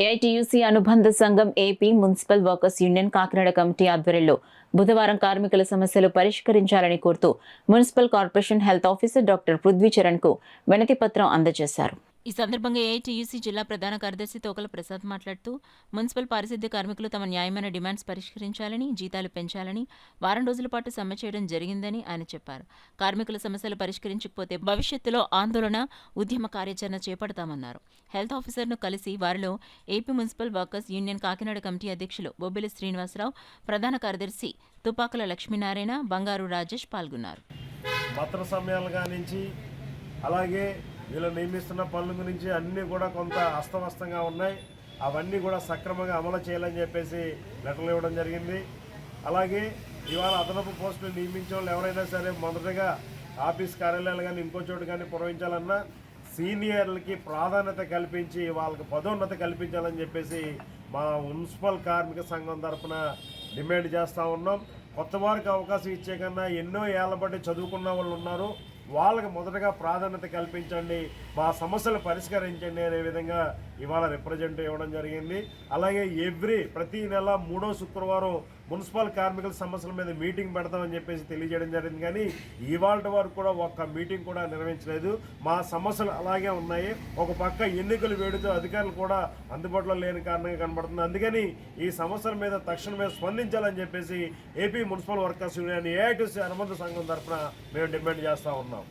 AITUC అనుబంధ సంఘం AP municipal workers union Kakinada committee ఆధ్వర్యంలో బుధవారం కార్మికుల సమస్యలు పరిష్కరించాలని కోరుతూ municipal corporation health officer doctor Prithvi Charan కు వినతి పత్రం అందజేశారు. ఈ సందర్భంగా ఏఐటీయూసీ జిల్లా ప్రధాన కార్యదర్శి తోకల ప్రసాద్ మాట్లాడుతూ మున్సిపల్ పారిశుద్ధ్య కార్మికులు తమ న్యాయమైన డిమాండ్స్ పరిష్కరించాలని, జీతాలు పెంచాలని వారం రోజుల పాటు సమ్మె చేయడం జరిగిందని ఆయన చెప్పారు. కార్మికుల సమస్యలు పరిష్కరించకపోతే భవిష్యత్తులో ఆందోళన, ఉద్యమ కార్యాచరణ చేపడతామన్నారు. హెల్త్ ఆఫీసర్ను కలిసి వారిలో AP municipal workers union Kakinada committee అధ్యక్షులు బొబ్బిలి శ్రీనివాసరావు, ప్రధాన కార్యదర్శి తుపాకుల లక్ష్మీనారాయణ, బంగారు రాజేష్ పాల్గొన్నారు. అలాగే వీళ్ళు నియమిస్తున్న పనుల గురించి అన్నీ కూడా కొంత అస్తవ్యస్తంగా ఉన్నాయి. అవన్నీ కూడా సక్రమంగా అమలు చేయాలని చెప్పేసి లెటర్లు ఇవ్వడం జరిగింది. అలాగే ఇవాళ అదనపు పోస్టులు నియమించే వాళ్ళు ఎవరైనా సరే మొదటగా ఆఫీస్ కార్యాలయాలు కానీ ఇంకో చోటు కానీ పురవించాలన్నా సీనియర్లకి ప్రాధాన్యత కల్పించి వాళ్ళకి పదోన్నతి కల్పించాలని చెప్పేసి మా మున్సిపల్ కార్మిక సంఘం తరఫున డిమాండ్ చేస్తూ ఉన్నాం. కొత్త వారికి అవకాశం ఇచ్చే కన్నా ఎన్నో ఏళ్ల బట్టి చదువుకున్న వాళ్ళు ఉన్నారు, వాళ్ళకి మొదటగా ప్రాధాన్యత కల్పించండి, మా సమస్యలు పరిష్కరించండి అనే విధంగా ఇవాళ రిప్రజెంట్ ఇవ్వడం జరిగింది. అలాగే ప్రతి నెల 3వ శుక్రవారం మున్సిపల్ కార్మికుల సమస్యల మీద మీటింగ్ పెడతామని చెప్పేసి తెలియజేయడం జరిగింది. కానీ ఇవాళ వరకు కూడా ఒక్క మీటింగ్ కూడా నిర్వహించలేదు. మా సమస్యలు అలాగే ఉన్నాయి. ఒక పక్క ఎన్నికలు వేడుతూ అధికారులు కూడా అందుబాటులో లేని కారణంగా కనబడుతుంది. అందుకని ఈ సమస్యల మీద తక్షణమే స్పందించాలని చెప్పేసి AP municipal workers union AITUC అనుబంధ సంఘం తరఫున మేము డిమాండ్ చేస్తూ ఉన్నాం.